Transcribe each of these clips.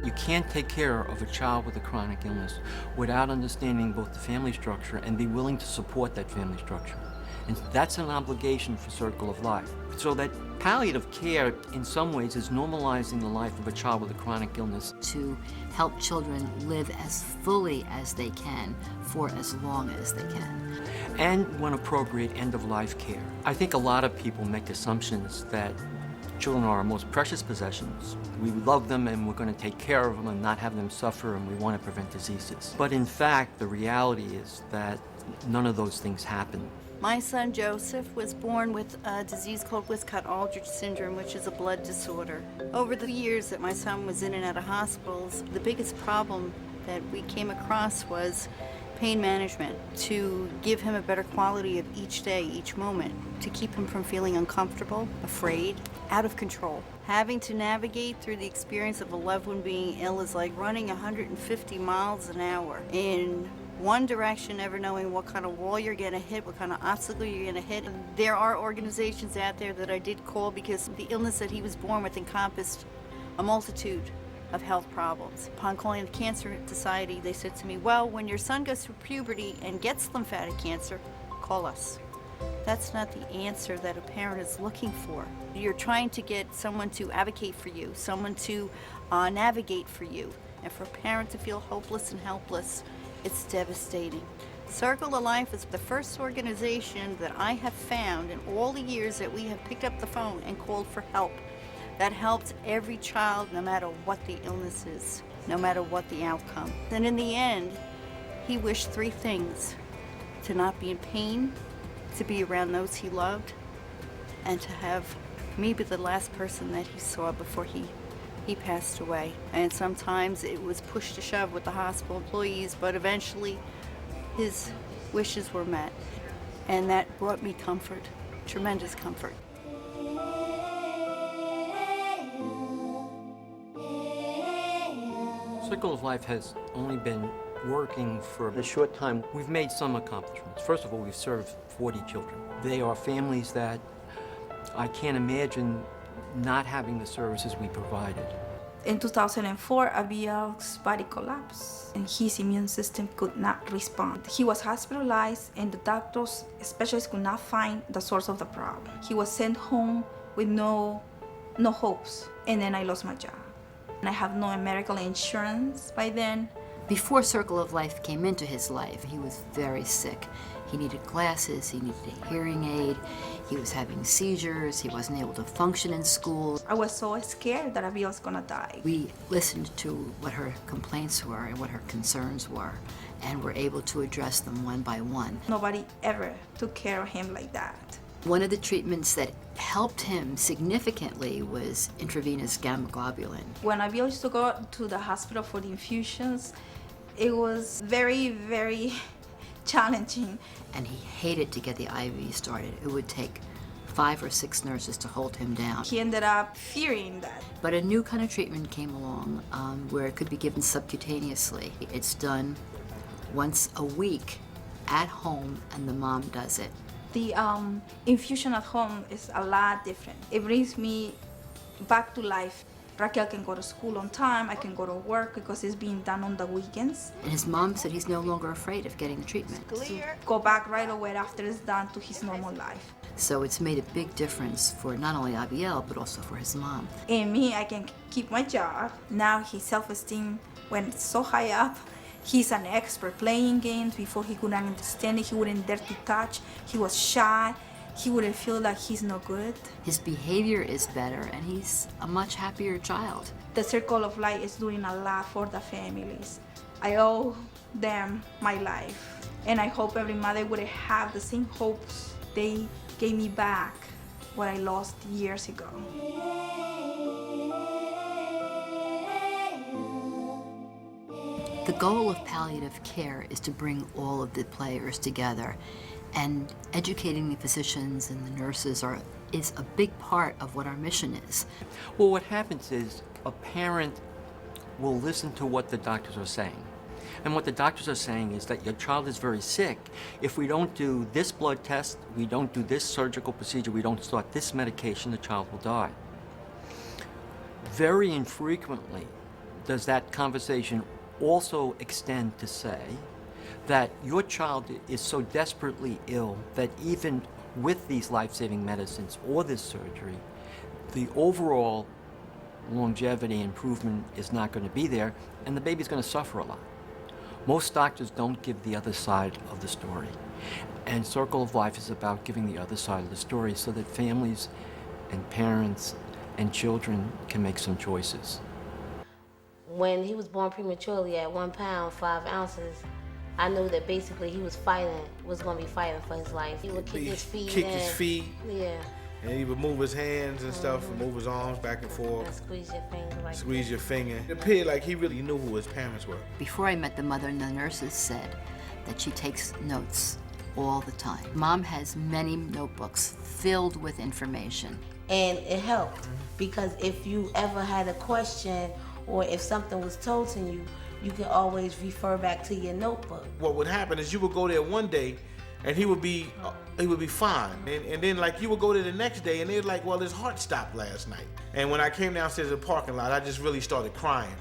You can't take care of a child with a chronic illness without understanding both the family structure and be willing to support that family structure. And that's an obligation for Circle of Life. So that palliative care, in some ways, is normalizing the life of a child with a chronic illness. To help children live as fully as they can for as long as they can. And when appropriate, end-of-life care. I think a lot of people make assumptions that children are our most precious possessions. We love them and we're going to take care of them and not have them suffer, and we want to prevent diseases. But in fact, the reality is that none of those things happen. My son Joseph was born with a disease called Wiskott-Aldrich syndrome, which is a blood disorder. Over the years that my son was in and out of hospitals, the biggest problem that we came across was pain management, to give him a better quality of each day, each moment, to keep him from feeling uncomfortable, afraid, out of control. Having to navigate through the experience of a loved one being ill is like running 150 miles an hour in one direction, never knowing what kind of wall you're going to hit, what kind of obstacle you're going to hit. There are organizations out there that I did call because the illness that he was born with encompassed a multitude of health problems. Upon calling the Cancer Society, they said to me, well, when your son goes through puberty and gets lymphatic cancer, call us. That's not the answer that a parent is looking for. You're trying to get someone to advocate for you, someone to navigate for you. And for a parent to feel hopeless and helpless, it's devastating. Circle of Life is the first organization that I have found in all the years that we have picked up the phone and called for help that helped every child, no matter what the illness is, no matter what the outcome. And in the end, he wished three things: to not be in pain, to be around those he loved, and to have me be the last person that he saw before he passed away. And sometimes it was push to shove with the hospital employees, but eventually his wishes were met. And that brought me comfort, tremendous comfort. Circle of Life has only been working for a short time. We've made some accomplishments. First of all, we've served 40 children. They are families that I can't imagine not having the services we provided. In 2004, Abiel's body collapsed and his immune system could not respond. He was hospitalized and the doctors, specialists, could not find the source of the problem. He was sent home with no hopes, and then I lost my job. And I have no medical insurance by then. Before Circle of Life came into his life, he was very sick. He needed glasses, he needed a hearing aid, he was having seizures, he wasn't able to function in school. I was so scared that Abiel was gonna die. We listened to what her complaints were and what her concerns were, and were able to address them one by one. Nobody ever took care of him like that. One of the treatments that helped him significantly was intravenous gamma globulin. When Abiel used to go to the hospital for the infusions, it was very, very challenging. And he hated to get the IV started. It would take 5 or 6 nurses to hold him down. He ended up fearing that. But a new kind of treatment came along where it could be given subcutaneously. It's done once a week at home, and the mom does it. The infusion at home is a lot different. It brings me back to life. Raquel can go to school on time, I can go to work because it's being done on the weekends. And his mom said he's no longer afraid of getting the treatment. To go back right away after it's done to his normal life. So it's made a big difference for not only Abiel, but also for his mom. And me, I can keep my job. Now his self-esteem went so high up. He's an expert playing games. Before he couldn't understand it, he wouldn't dare to touch. He was shy. He wouldn't feel like he's no good. His behavior is better, and he's a much happier child. The Circle of Life is doing a lot for the families. I owe them my life. And I hope every mother would have the same hopes they gave me back what I lost years ago. The goal of palliative care is to bring all of the players together, and educating the physicians and the nurses is a big part of what our mission is. Well, what happens is a parent will listen to what the doctors are saying. And what the doctors are saying is that your child is very sick. If we don't do this blood test, we don't do this surgical procedure, we don't start this medication, the child will die. Very infrequently, does that conversation also extend to say that your child is so desperately ill that even with these life-saving medicines or this surgery, the overall longevity improvement is not going to be there, and the baby's going to suffer a lot. Most doctors don't give the other side of the story. And Circle of Life is about giving the other side of the story so that families and parents and children can make some choices. When he was born prematurely at 1 pound, 5 ounces, I knew that basically he was going to be fighting for his life. He would kick his feet. Yeah. And he would move his hands and stuff, and move his arms back and forth. And squeeze your finger like Squeeze your finger. It appeared like he really knew who his parents were. Before I met the mother, the nurses said that she takes notes all the time. Mom has many notebooks filled with information. And it helped because if you ever had a question or if something was told to you, you can always refer back to your notebook. What would happen is you would go there one day and he would be fine. And then like you would go there the next day and they're like, well, his heart stopped last night. And when I came downstairs to the parking lot, I just really started crying.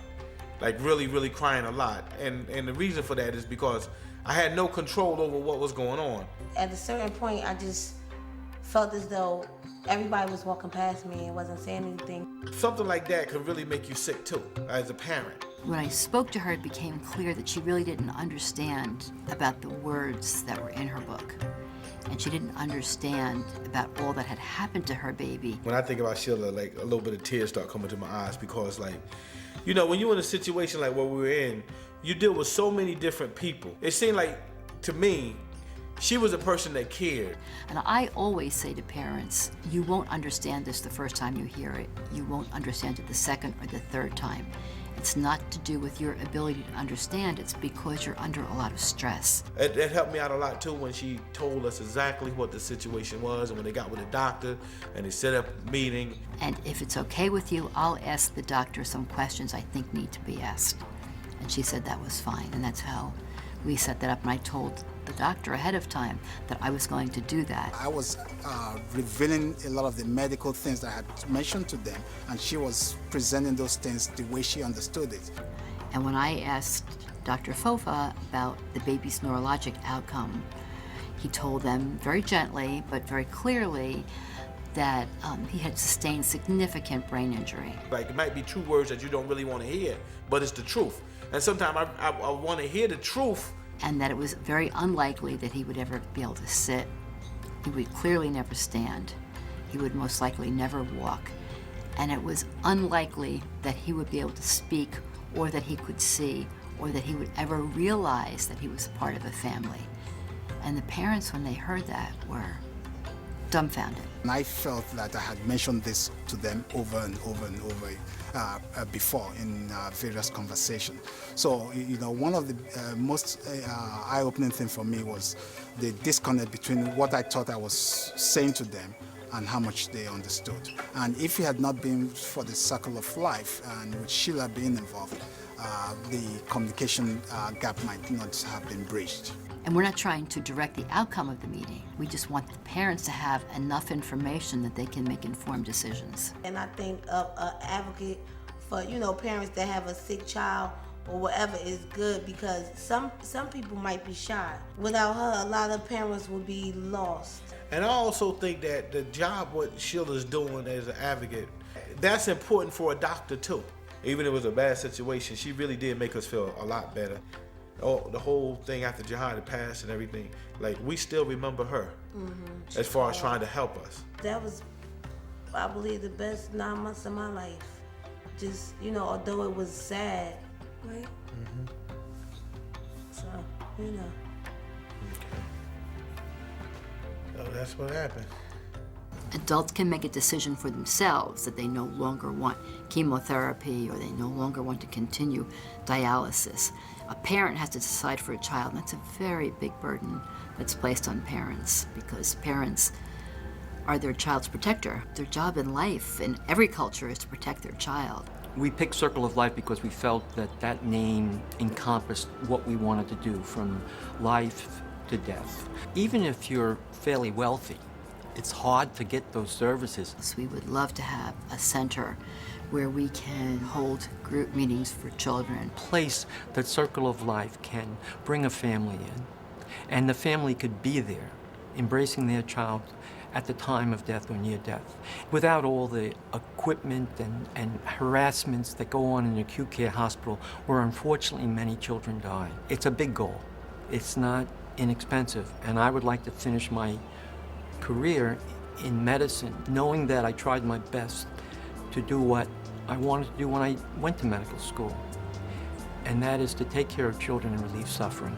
Like really, really crying a lot. And the reason for that is because I had no control over what was going on. At a certain point, I just felt as though everybody was walking past me and wasn't saying anything. Something like that could really make you sick too, as a parent. When I spoke to her, it became clear that she really didn't understand about the words that were in her book. And she didn't understand about all that had happened to her baby. When I think about Sheila, like a little bit of tears start coming to my eyes because like, you know, when you're in a situation like what we were in, you deal with so many different people. It seemed like, to me, she was a person that cared. And I always say to parents, you won't understand this the first time you hear it. You won't understand it the second or the third time. It's not to do with your ability to understand, it's because you're under a lot of stress. It helped me out a lot too when she told us exactly what the situation was and when they got with the doctor and they set up a meeting. And if it's okay with you, I'll ask the doctor some questions I think need to be asked. And she said that was fine, and that's how we set that up. And I told the doctor ahead of time that I was going to do that. I was revealing a lot of the medical things that I had mentioned to them, and she was presenting those things the way she understood it. And when I asked Dr. Fofa about the baby's neurologic outcome, he told them very gently but very clearly that he had sustained significant brain injury. Like, it might be true words that you don't really want to hear, but it's the truth. And sometimes I want to hear the truth. And that it was very unlikely that he would ever be able to sit. He would clearly never stand. He would most likely never walk. And it was unlikely that he would be able to speak, or that he could see, or that he would ever realize that he was part of a family. And the parents, when they heard that, were dumbfounded. And I felt that I had mentioned this to them over and over and over before in various conversations. So, you know, one of the most eye-opening things for me was the disconnect between what I thought I was saying to them and how much they understood. And if it had not been for the Circle of Life and with Sheila being involved, the communication gap might not have been bridged. And we're not trying to direct the outcome of the meeting. We just want the parents to have enough information that they can make informed decisions. And I think an advocate for, you know, parents that have a sick child or whatever is good because some people might be shy. Without her, a lot of parents would be lost. And I also think that the job what Sheila's doing as an advocate, that's important for a doctor too. Even if it was a bad situation, she really did make us feel a lot better. Oh, the whole thing after Jihad had passed and everything, like we still remember her as far as trying to help us. That was, I believe, the best 9 months of my life. Just, you know, although it was sad, right? So, you know. So that's what happened. Adults can make a decision for themselves that they no longer want chemotherapy or they no longer want to continue dialysis. A parent has to decide for a child, and that's a very big burden that's placed on parents because parents are their child's protector. Their job in life, in every culture, is to protect their child. We picked Circle of Life because we felt that that name encompassed what we wanted to do from life to death. Even if you're fairly wealthy, it's hard to get those services. So we would love to have a center where we can hold group meetings for children. Place that circle of life can bring a family in, and the family could be there, embracing their child at the time of death or near death, without all the equipment and harassments that go on in an acute care hospital where unfortunately many children die. It's a big goal. It's not inexpensive, and I would like to finish my career in medicine knowing that I tried my best to do what I wanted to do when I went to medical school, and that is to take care of children and relieve suffering.